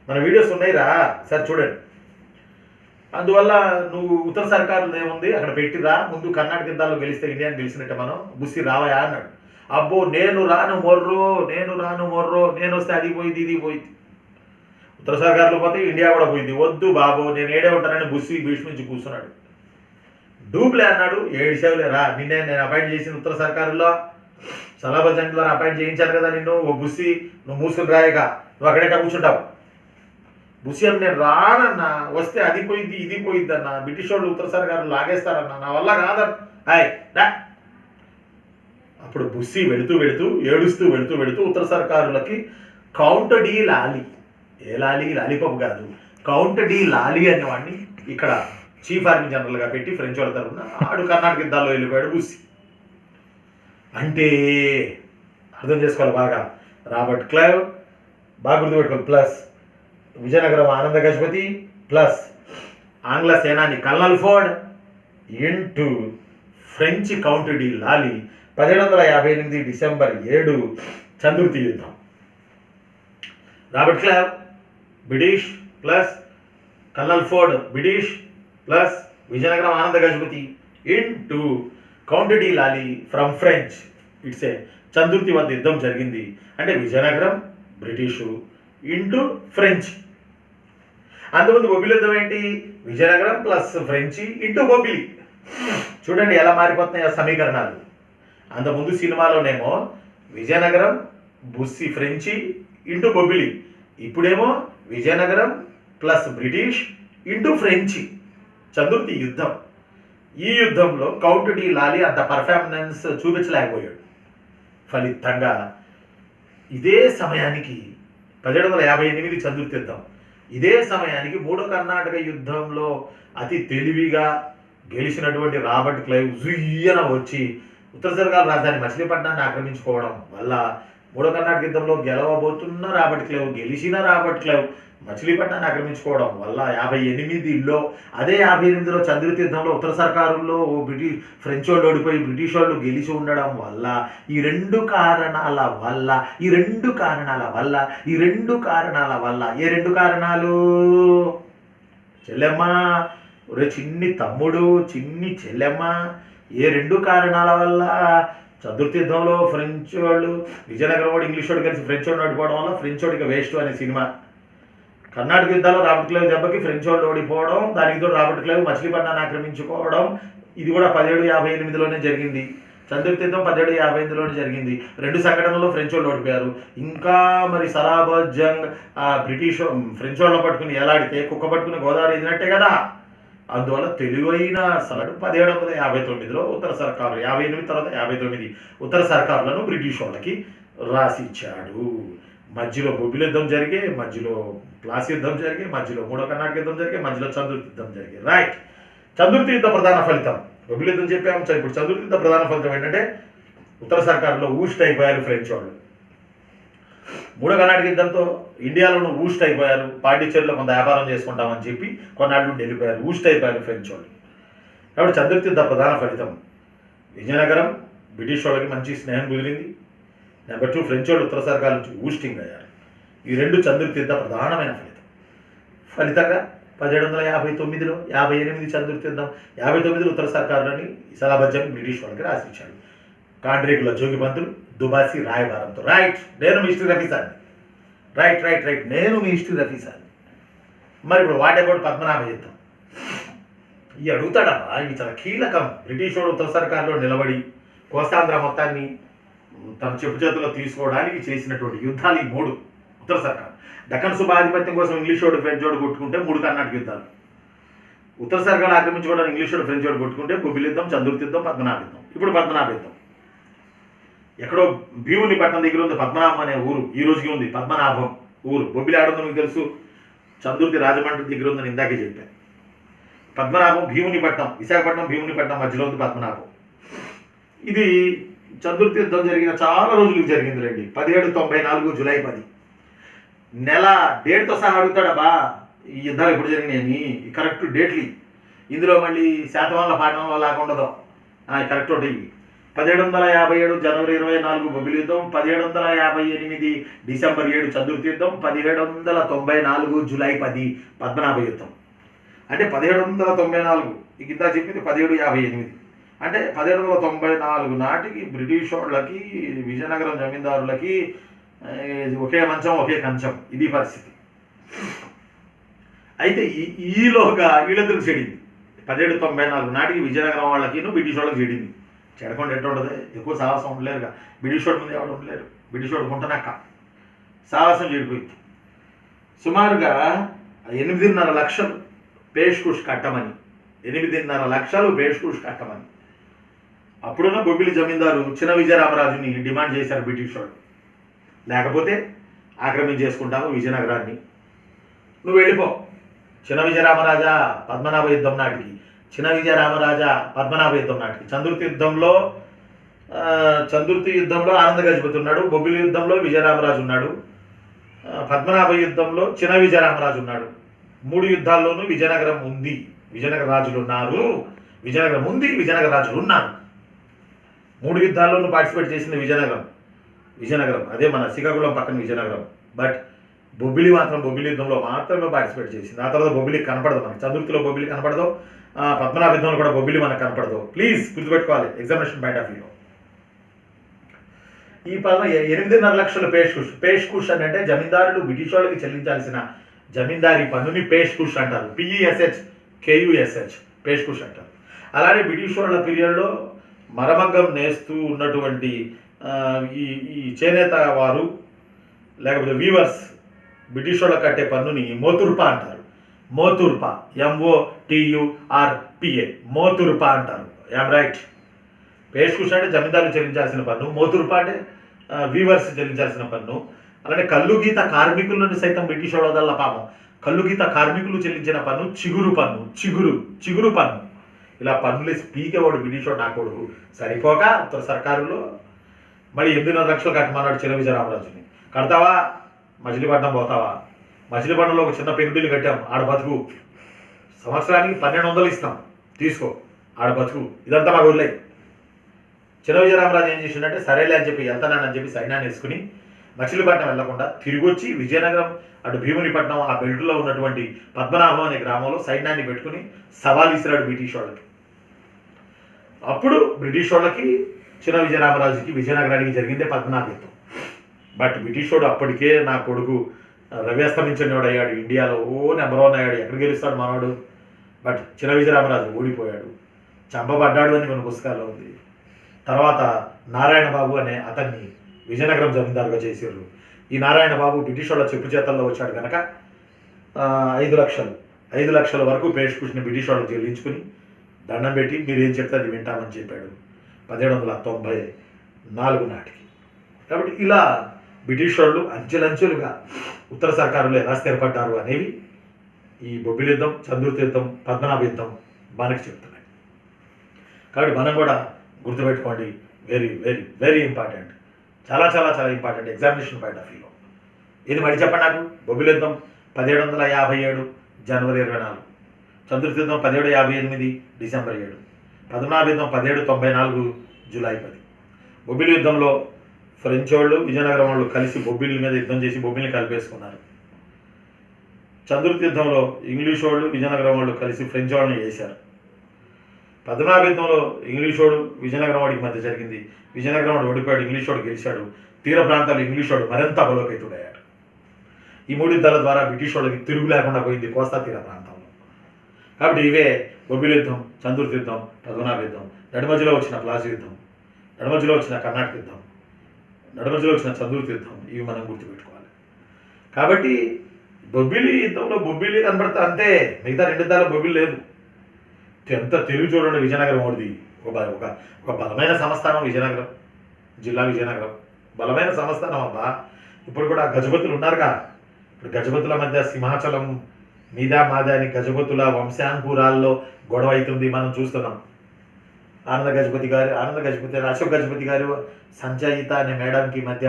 మన వీడియోస్ ఉన్నాయిరా సార్ చూడండి. అందువల్ల నువ్వు ఉత్తర సర్కారు ఏముంది అక్కడ పెట్టిరా, ముందు కర్ణాటక యుద్ధాల్లో గెలిస్తే ఇండియాని గెలిచినట్టే మనం, బుస్సి రావయా అన్నాడు. అబ్బో నేను రాను మొర్రో, నేను వస్తే అది పోయింది ఇది పోయింది, ఉత్తర సర్కారులో పోతే ఇండియా కూడా పోయింది, వద్దు బాబు నేను ఏడే ఉంటానని బుస్సి భీష్మించి కూర్చున్నాడు. డూప్లే అన్నాడు, 7 సేవలే రా, నిన్నే నేను అపాయింట్ చేసిన ఉత్తర సర్కారులో సలాబజంగ్ ద్వారా అపాయింట్ చేయించాను కదా నిన్ను, ఓ బుస్సి నువ్వు మూసుకుని రాయగా నువ్వు అక్కడే కూర్చుంటావు. బుస్సి అని నేను రానన్నా, వస్తే అది పోయింది ఇది పోయింది అన్న, బ్రిటిష్ వాళ్ళు ఉత్తర సర్కారులు లాగేస్తారన్నా, నా వల్ల కాదన్న, హాయ్ రా. అప్పుడు బుస్సి ఏడుస్తూ వెళుతూ ఉత్తర సర్కారులకి కౌంట్ డి లాలి, ఏ లాలి లాలీపాప్ కాదు, కౌంట్ డి లాలి అనేవాడిని ఇక్కడ చీఫ్ ఆర్మీ జనరల్గా పెట్టి ఫ్రెంచ్ వాళ్ళ తరఫున ఆడు కర్ణాటక యుద్ధాల్లో వెళ్ళిపోయాడు బుస్సి. అంటే అర్థం చేసుకోవాలి బాగా, రాబర్ట్ క్లైవ్ బాగా గుర్తుపెట్టుకోవాలి, ప్లస్ విజయనగరం ఆనంద గజపతి ప్లస్ ఆంగ్ల సేనాని colonel Ford into French Count de Lally. 1758 December 7 Chandurthi యుద్ధం. Robert Clive British plus colonel Ford British plus Vizianagaram Ananda Gajapati into Count de Lally from French. It's a Chandurthi వద్ద యుద్ధం జరిగింది అంటే విజయనగరం బ్రిటిషు ఇంటూ ఫ్రెంచ్. అంతకుముందు బొబ్బిలి యుద్ధం ఏంటి, విజయనగరం ప్లస్ ఫ్రెంచి ఇంటూ బొబ్బిలి. చూడండి ఎలా మారిపోతున్నాయి ఆ సమీకరణాలు. అంతకుముందు సినిమాలోనేమో విజయనగరం బుస్సి ఫ్రెంచి ఇంటూ బొబ్బిలి, ఇప్పుడేమో విజయనగరం ప్లస్ బ్రిటిష్ ఇంటూ ఫ్రెంచి చంద్రుతి యుద్ధం. ఈ యుద్ధంలో కౌంట్ డి లాలి అంత పర్ఫార్మెన్స్ చూపించలేకపోయాడు. ఫలితంగా ఇదే సమయానికి 1758 చంద్రుతి యుద్ధం, ఇదే సమయానికి 3వ కర్ణాటక యుద్ధంలో అతి తెలివిగా గెలిచినటువంటి రాబర్ట్ క్లైవ్ జుయ్యన వచ్చి ఉత్తర సర్కారు రాజధాని మచిలీపట్నాన్ని ఆక్రమించుకోవడం వల్ల 3వ కర్ణాటక యుద్ధంలో గెలవబోతున్న రాబర్ట్ క్లైవ్, గెలిచిన రాబర్ట్ క్లైవ్ మచిలీపట్నాన్ని ఆక్రమించుకోవడం వల్ల 58లో అదే 58లో చంద్రుతి యుద్ధంలో ఉత్తర సర్కారుల్లో ఫ్రెంచ్ వాళ్ళు ఓడిపోయి బ్రిటిష్ వాళ్ళు గెలిచి ఉండడం వల్ల ఈ రెండు కారణాల వల్ల ఏ రెండు కారణాలు చెల్లెమ్మ, ఒరే చిన్ని తమ్ముడు చిన్ని చెల్లెమ్మ, ఏ రెండు కారణాల వల్ల చతుర్థ యుద్ధంలో ఫ్రెంచ్ వాళ్ళు విజయనగరం వాడు ఇంగ్లీష్ వాడు కలిసి ఫ్రెంచ్ వాడిని ఓడిపోవడం వల్ల ఫ్రెంచ్ వాడికి వేస్ట్ అనే సినిమా. కర్ణాటక యుద్ధాల్లో రాబర్ట్ క్లైవ్ దెబ్బకి ఫ్రెంచ్ వాళ్ళు ఓడిపోవడం, దానికి తోడు రాబర్ట్ క్లైవ్ మచిలీపట్నాన్ని ఆక్రమించుకోవడం, ఇది కూడా 1758లోనే జరిగింది. చతుర్థ యుద్ధం 1758లోనే జరిగింది. రెండు సంఘటనల్లో ఫ్రెంచ్ వాళ్ళు ఓడిపోయారు. ఇంకా మరి సలాబత్ జంగ్ బ్రిటిష్ ఫ్రెంచ్ వాళ్ళని పట్టుకుని ఎలాడితే కుక్క పట్టుకుని గోదావరి ఎదినట్టే కదా. అందువల్ల తెలివైన సలడు 1759లో ఉత్తర సర్కారు 58 తర్వాత 59 ఉత్తర సర్కారులను బ్రిటిష్ వాళ్ళకి రాసిచ్చాడు. మధ్యలో బొబ్బిలి యుద్ధం జరిగే, మధ్యలో ప్లాసీ యుద్ధం జరిగే, మధ్యలో మూడో కర్ణాటక యుద్ధం జరిగే, మధ్యలో చంద్రుతి యుద్ధం జరిగే. రైట్. చంద్రుతి యుద్ధ ప్రధాన ఫలితం, బొబ్బిలి యుద్ధం చెప్పాము. ఇప్పుడు చంద్రుతి యుద్ధ ప్రధాన ఫలితం ఏంటంటే ఉత్తర సర్కారులో ఊస్ట్ అయిపోయారు ఫ్రెంచ్ వాళ్ళు. మూడో కర్ణాటక యుద్ధంతో ఇండియాలోనూ ఊస్ట్ అయిపోయారు. పాండిచ్చేరిలో కొంత వ్యాపారం చేసుకుంటామని చెప్పి కొన్నాళ్ళు నుండి వెళ్ళిపోయారు. ఊస్ట్ అయిపోయారు ఫ్రెంచ్ వాళ్ళు. కాబట్టి చంద్రుతి యుద్ధ ప్రధాన ఫలితం విజయనగరం బ్రిటిష్ వాళ్ళకి మంచి స్నేహం కుదిరింది. నెంబర్ 2 ఫ్రెంచ్ వాళ్ళు ఉత్తర సర్కారు నుంచి ఊస్టింగ్ అయ్యారు. ఈ రెండు చంద్రుతి యుద్ధ ప్రధానమైన ఫలితం. ఫలితంగా 1759లో 58 చంద్రుతి యుద్ధం, 59లో ఉత్తర సర్కారులని సలాబజ్జంగ్ బ్రిటిష్ వాళ్ళకి రాసిచ్చాడు. కాండ్రేగుల జోగిపంతులు దుబాసి రాయబారంతో. రైట్, నేను మీ హిస్టరీ రఫీసాన్ని. రైట్ నేను మీ హిస్టరీ రఫీసాన్ని. మరి ఇప్పుడు వాట్ అబౌట్ పద్మనాభ యుద్ధం? ఈ అడుగుతాడమ్మా, ఇవి చాలా కీలకం. బ్రిటిష్ వాడు ఉత్తర సర్కారులో నిలబడి కోస్తాంధ్ర మొత్తాన్ని తన చెప్పు చేతుల్లో తీసుకోవడానికి చేసినటువంటి యుద్ధాలు ఈ 3. ఉత్తర సర్కార్ దక్కన్ సుబాధిపత్యం కోసం ఇంగ్లీష్ వాడు ఫ్రెంచ్ వాడు కొట్టుకుంటే 3 కర్ణాటక యుద్ధాలు. ఉత్తర సర్కార్ ఆక్రమించుకోవడానికి ఇంగ్లీష్ వాడు ఫ్రెంచ్ వాడు కొట్టుకుంటే బొబ్బిలి యుద్ధం, చంద్రుతి యుద్ధం, పద్మనాభ యుద్ధం. ఇప్పుడు పద్మనాభ యుద్ధం ఎక్కడో భీమునిపట్నం దగ్గర ఉంది పద్మనాభం అనే ఊరు. ఈ రోజుకి ఉంది పద్మనాభం ఊరు. బొబ్బిలి ఆడుందో మీకు తెలుసు, చంద్రుతి రాజమండ్రి దగ్గర ఉందని ఇందాకే చెప్పాను. పద్మనాభం భీమునిపట్నం, విశాఖపట్నం భీమునిపట్నం మధ్యలో ఉంది పద్మనాభం. ఇది చంద్రుతి యుద్ధం జరిగిన చాలా రోజులకు జరిగిందిలేండి. 1794 జూలై 10. నెల డేట్తో సహా అడుగుతాడబ్బా ఈ యుద్ధాలు ఎప్పుడు జరిగినాయని. కరెక్ట్ డేట్లు. ఇందులో మళ్ళీ శాతవాళ్ళ పాఠం లాగా ఉండదు. కరెక్ట్ ఒకటి. 1757 జనవరి 24 బొబ్బిలి యుద్ధం, 1758 డిసెంబర్ 7 చంద్రుతి యుద్ధం, 1794 జూలై 10 పద్మనాభ యుద్ధం. అంటే 1794 ఇంత చెప్పింది 1758. అంటే 1794 నాటికి బ్రిటిష్ వాళ్ళకి విజయనగరం జమీందారులకి ఒకే మంచం ఒకే కంచం, ఇది పరిస్థితి. అయితే ఈలోగా వీళ్ళిద్దరికి చెడింది. 1794 నాటికి విజయనగరం వాళ్ళకి బ్రిటిష్ వాళ్ళకి చెడింది. చెడకుండా ఎట్లా ఉండదు, ఎక్కువ సాహసం ఉండలేరుగా. బ్రిటిష్ వాడి ముందు ఎవరు ఉండలేరు. బ్రిటిష్ వాడు గుంటనక్క సాహసం చెడిపోయింది. సుమారుగా 8.5 లక్షలు పేష్కూష్ కట్టమని, 8.5 లక్షలు పేష్కూష్ కట్టమని అప్పుడున్న బొబ్బిలి జమీందారు చిన్న విజయరామరాజుని డిమాండ్ చేశారు బ్రిటిష్ వాడు. లేకపోతే ఆక్రమించేసుకుంటాము విజయనగరాన్ని, నువ్వు వెళ్ళిపో. చిన్న విజయరామరాజా పద్మనాభ యుద్ధం నాటికి, చిన్న విజయరామరాజా పద్మనాభ యుద్ధం నాటికి. చంద్రుతి యుద్ధంలో ఆనంద గజపతి ఉన్నాడు, బొబ్బిలి యుద్ధంలో విజయరామరాజు ఉన్నాడు, పద్మనాభ యుద్ధంలో చిన్న విజయరామరాజు ఉన్నాడు. 3 యుద్ధాల్లోనూ విజయనగరం ఉంది, విజయనగర రాజులు ఉన్నారు. విజయనగరం ఉంది, విజయనగర రాజులు ఉన్నారు. 3 యుద్ధాల్లోనూ పార్టిసిపేట్ చేసింది విజయనగరం. అదే మన శ్రీకాకుళం పక్కన విజయనగరం. బట్ బొబ్బిలి యుద్ధంలో మాత్రమే పార్టిసిపేట్ చేసింది. ఆ తర్వాత బొబ్బిలి కనపడదు మనకి. చంద్రుతిలో బొబ్బిలి కనపడదు, పద్మనాభ యుద్ధంలో కూడా బొబ్బిలి మనకు కనపడదు. ప్లీజ్ గుర్తుపెట్టుకోవాలి ఎగ్జామినేషన్ పాయింట్ ఆఫ్ వ్యూలో. ఈ పదం 8.5 లక్షల పేష్కూష్ అని అంటే జమీందారులు బ్రిటిష్ వాళ్ళకి చెల్లించాల్సిన జమీందారీ పన్నుని పేష్కూష్ అంటారు. PESHKUSH పేష్కూష్ అంటారు. అలానే బ్రిటిష్ వాళ్ళ పీరియడ్లో మరమగ్గం నేస్తూ ఉన్నటువంటి ఈ చేనేత వారు లేకపోతే వీవర్స్ బ్రిటిష్ వాళ్ళకి కట్టే పన్నుని మోతుర్పా అంటారు. మోతుర్పా, MOTURPA, మోతుర్పా అంటారు. Am right. పేష్కూష్ అంటే జమీందారులు చెల్లించాల్సిన పన్ను, మోతుర్పా అంటే వీవర్స్ చెల్లించాల్సిన పన్ను. అలానే కల్లుగీత కార్మికులను సైతం బ్రిటిష్ వాళ్ళ వల్ల పాపం కల్లుగీత కార్మికులు చెల్లించిన పన్ను చిగురు పన్ను. ఇలా పన్నులు పీకేవాడు బ్రిటిష్ వాడు. నా కొడుకు సరిపోక ఉత్తర సర్కారులో మళ్ళీ 8.5 లక్షలు కట్టమన్నాడు చిన్న విజయరామరాజుని. కడతావా, మచిలీపట్నం పోతావా? మచిలీపట్నంలో ఒక చిన్న పెంకుటిల్లు కట్టాం, ఆడ బతుకు. సంవత్సరానికి 1200 ఇస్తాం, తీసుకో, ఆడ బతుకు. ఇదంతా మాకు వదిలేయి. చిన్న విజయరామరాజు ఏం చేసిండంటే సరేలే అని చెప్పి వెళ్తానని చెప్పి సైన్యాన్ని వేసుకుని మచిలీపట్నం వెళ్లకుండా తిరిగి వచ్చి విజయనగరం అటు భీమునిపట్నం ఆ బెల్ట్లో ఉన్నటువంటి పద్మనాభం అనే గ్రామంలో సైన్యాన్ని పెట్టుకుని సవాల్ ఇసిరాడు బ్రిటిష్ వాళ్ళకి. అప్పుడు బ్రిటిష్ వాళ్ళకి చిన్న విజయరామరాజుకి విజయనగరానికి జరిగిందే పద్మనాభ యుద్ధం. బట్ బ్రిటిష్ వాడు అప్పటికే నా కొడుకు రవ్యాస్తమించినవాడు అయ్యాడు. ఇండియాలో నెంబర్ 1 అయ్యాడు. ఎక్కడ గెలుస్తాడు మనవాడు? బట్ చిన్న విజయరామరాజు ఓడిపోయాడు, చంపబడ్డాడు అని మన పుస్తకాల్లో ఉంది. తర్వాత నారాయణ బాబు అనే అతన్ని విజయనగరం జమీందారుగా చేశారు. ఈ నారాయణ బాబు బ్రిటిష్ వాళ్ళ చెప్పు చేతల్లో వచ్చాడు కనుక 5 లక్షల వరకు పేష్కూష్ని బ్రిటిష్ వాళ్ళకి చెల్లించుకుని దండం పెట్టి మీరు ఏం చెప్తే అది వింటామని చెప్పాడు 1794 నాటికి. కాబట్టి ఇలా బ్రిటిష్ వాళ్ళు అంచెలంచెలుగా ఉత్తర సర్కారులో ఎలా స్థిరపడ్డారు అనేవి ఈ బొబ్బిలి యుద్ధం, చంద్రుతి యుద్ధం, పద్మనాభ యుద్ధం మనకి చెప్తున్నాయి. కాబట్టి మనం కూడా గుర్తుపెట్టుకోండి, వెరీ వెరీ వెరీ ఇంపార్టెంట్, చాలా చాలా చాలా ఇంపార్టెంట్ ఎగ్జామినేషన్ పాయింట్ ఆఫ్ వ్యూలో. ఇది మళ్ళీ చెప్పండి నాకు. బొబ్బిలి యుద్ధం 1757 జనవరి 24, చతుర్థ యుద్ధం 1758 డిసెంబర్ 7, పద్మనాభ యుద్ధం 1794 జూలై 10. బొబ్బిలి యుద్ధంలో ఫ్రెంచ్ వాళ్ళు విజయనగరం వాళ్ళు కలిసి బొబ్బిలి మీద యుద్ధం చేసి బొబ్బిలిని కలిపేసుకున్నారు. చతుర్థ యుద్ధంలో ఇంగ్లీష్ వాళ్ళు విజయనగరం వాళ్ళు కలిసి ఫ్రెంచ్ వాళ్ళని వేశారు. పద్మనాభ యుద్ధంలో ఇంగ్లీష్ వాడు విజయనగరం వాడికి మధ్య జరిగింది. విజయనగరం వాడు ఓడిపోయాడు, ఇంగ్లీష్ వాడు గెలిచాడు. తీర ప్రాంతాలు ఇంగ్లీష్ వాడు మరింత బలోపేతుడయ్యాడు. ఈ 3 యుద్ధాల ద్వారా బ్రిటిష్ వాళ్ళకి తిరుగు లేకుండా పోయింది కోస్తా తీర ప్రాంతంలో. కాబట్టి ఇవే బొబ్బిలి యుద్ధం, చతుర్థ యుద్ధం, పద్మనాభ యుద్ధం, నడిమధ్యలో వచ్చిన ప్లాసీ యుద్ధం, నడిమధ్యలో వచ్చిన కర్ణాటక యుద్ధం, నడిమధ్యలో వచ్చిన చతుర్థ యుద్ధం, ఇవి మనం గుర్తుపెట్టుకోవాలి. కాబట్టి బొబ్బిలి యుద్ధంలో బొబ్బిలి కనబడతా అంతే, మిగతా 2 యుద్ధాలు బొబ్బిలి లేదు. ఎంత తెలుగు చూడండి విజయనగరం ఓడిది. ఒక బలమైన సంస్థానం విజయనగరం జిల్లా, విజయనగరం బలమైన సంస్థానం అబ్బా. ఇప్పుడు కూడా గజపతులు ఉన్నారుగా, ఇప్పుడు గజపతుల మధ్య సింహాచలం మీద మాద అని గజపతుల వంశాంకురాల్లో గొడవ అవుతుంది, మనం చూస్తున్నాం. ఆనంద గజపతి అశోక్ గజపతి గారు సంచయిత అనే మేడంకి మధ్య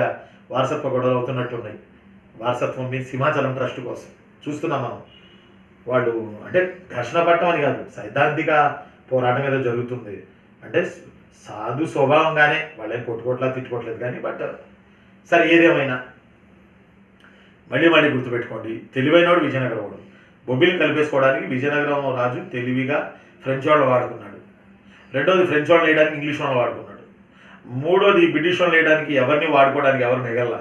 వారసత్వ గొడవలు అవుతున్నట్టున్నాయి. వారసత్వం మీద సింహాచలం ట్రస్ట్ కోసం చూస్తున్నాం మనం. వాళ్ళు అంటే ఘర్షణ పట్టడం అని కాదు, సైద్ధాంతిక పోరాటం ఏదో జరుగుతుంది. అంటే సాధు స్వభావంగానే వాళ్ళేం కొట్టుకోవట్లా తిట్టుకోవట్లేదు కానీ, బట్ సరే ఏదేమైనా మళ్ళీ గుర్తుపెట్టుకోండి, తెలివైనవాడు విజయనగరం వాడు. బొబ్బిలిని కలిపేసుకోవడానికి విజయనగరం రాజు తెలివిగా ఫ్రెంచ్ వాళ్ళు వాడుకున్నాడు. రెండోది ఫ్రెంచ్ వాళ్ళని వేయడానికి ఇంగ్లీష్ వాళ్ళు వాడుకున్నాడు. మూడోది బ్రిటిష్ వాళ్ళని వేయడానికి ఎవరిని వాడుకోవడానికి ఎవరు మిగల,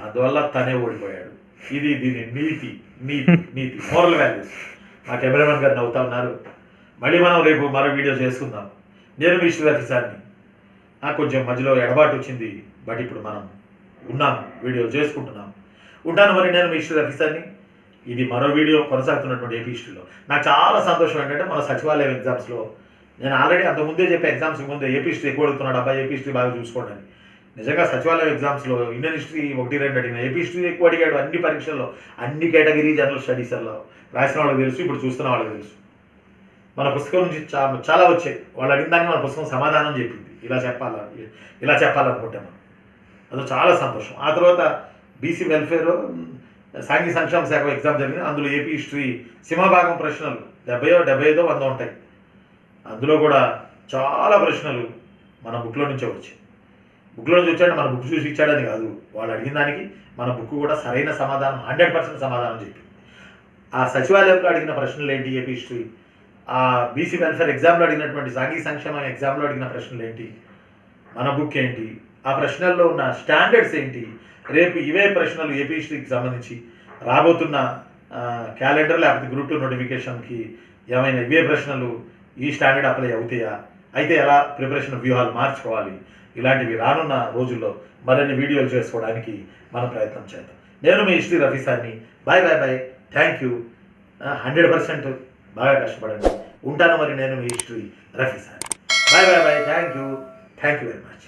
అందువల్ల తనే ఓడిపోయాడు. ఇది దీని నీతి నీతి నీతి మోరల్ వాల్యూస్. మా కెమెరామెన్ గారు నవ్వుతా ఉన్నారు. మళ్ళీ మనం రేపు మరో వీడియో చేసుకుందాం. నేను మీ హిస్టరీ ఆఫీసర్ని. కొంచెం మధ్యలో ఎడబాటు వచ్చింది, బట్ ఇప్పుడు మనం ఉన్నాం, వీడియో చేసుకుంటున్నాం. ఉంటాను మరి. నేను మీ హిస్టరీ ఆఫీసర్ని. ఇది మరో వీడియో కొనసాగుతున్నటువంటి ఏపీ హిస్టరీలో. నాకు చాలా సంతోషం ఏంటంటే మన సచివాలయం ఎగ్జామ్స్లో నేను ఆల్రెడీ అంతకుముందే చెప్పే ఎగ్జామ్స్కి ముందే ఏపీ హిస్టరీ ఎక్కువ అడుగుతున్నాడు, అబ్బాయి ఏపీ హిస్టరీ బాగా చూసుకోండి అని. నిజంగా సచివాలయం ఎగ్జామ్స్లో ఇండియన్ హిస్టరీ 1-2 అడిగిన, ఏపీ హిస్టరీ ఎక్కువ అడిగాడు. అన్ని పరీక్షల్లో అన్ని కేటగిరీ జనరల్ స్టడీస్లో రాసిన వాళ్ళకి తెలుసు, ఇప్పుడు చూస్తున్న వాళ్ళకి తెలుసు. మన పుస్తకం నుంచి చాలా వచ్చాయి. వాళ్ళు అడిగిన దానికి మన పుస్తకం సమాధానం చెప్పింది, ఇలా చెప్పాలనుకుంటాం మనం. అది చాలా సంతోషం. ఆ తర్వాత బీసీ వెల్ఫేర్ సాంఘిక సంక్షేమ శాఖ ఎగ్జామ్ జరిగింది. అందులో ఏపీ హిస్టరీ సింహభాగం ప్రశ్నలు 70, 100 ఉంటాయి. అందులో కూడా చాలా ప్రశ్నలు మన బుక్లో నుంచే వచ్చాయి. బుక్లో నుంచి వచ్చాడు, మన బుక్ చూసి ఇచ్చాడని కాదు, వాళ్ళు అడిగిన దానికి మన బుక్ కూడా సరైన సమాధానం 100% సమాధానం చెప్పింది. ఆ సచివాలయంలో అడిగిన ప్రశ్నలు ఏంటి ఏపీ హిస్టరీ, ఆ బీసీ వెల్ఫేర్ ఎగ్జామ్లో అడిగినటువంటి సాంఘిక సంక్షేమం ఎగ్జామ్లో అడిగిన ప్రశ్నలు ఏంటి, మన బుక్ ఏంటి, ఆ ప్రశ్నల్లో ఉన్న స్టాండర్డ్స్ ఏంటి, రేపు ఇవే ప్రశ్నలు ఏపీ హిస్టరీకి సంబంధించి రాబోతున్న క్యాలెండర్ లేకపోతే గ్రూప్ 2 నోటిఫికేషన్కి ఏమైనా ఇవే ప్రశ్నలు ఈ స్టాండర్డ్ అప్లై అవుతాయా, అయితే ఎలా ప్రిపరేషన్ వ్యూహాలు మార్చుకోవాలి, ఇలాంటివి రానున్న రోజుల్లో మరిన్ని వీడియోలు చేసుకోవడానికి మన ప్రయత్నం చేద్దాం. నేను మీ హిస్టరీ రఫీసాన్ని. Bye bye bye. Thank you. 100% బాగా కష్టపడండి. ఉంటాను మరి. నేను మీ హిస్టరీ రఫీసాన్ని. Bye bye bye. Thank you very much.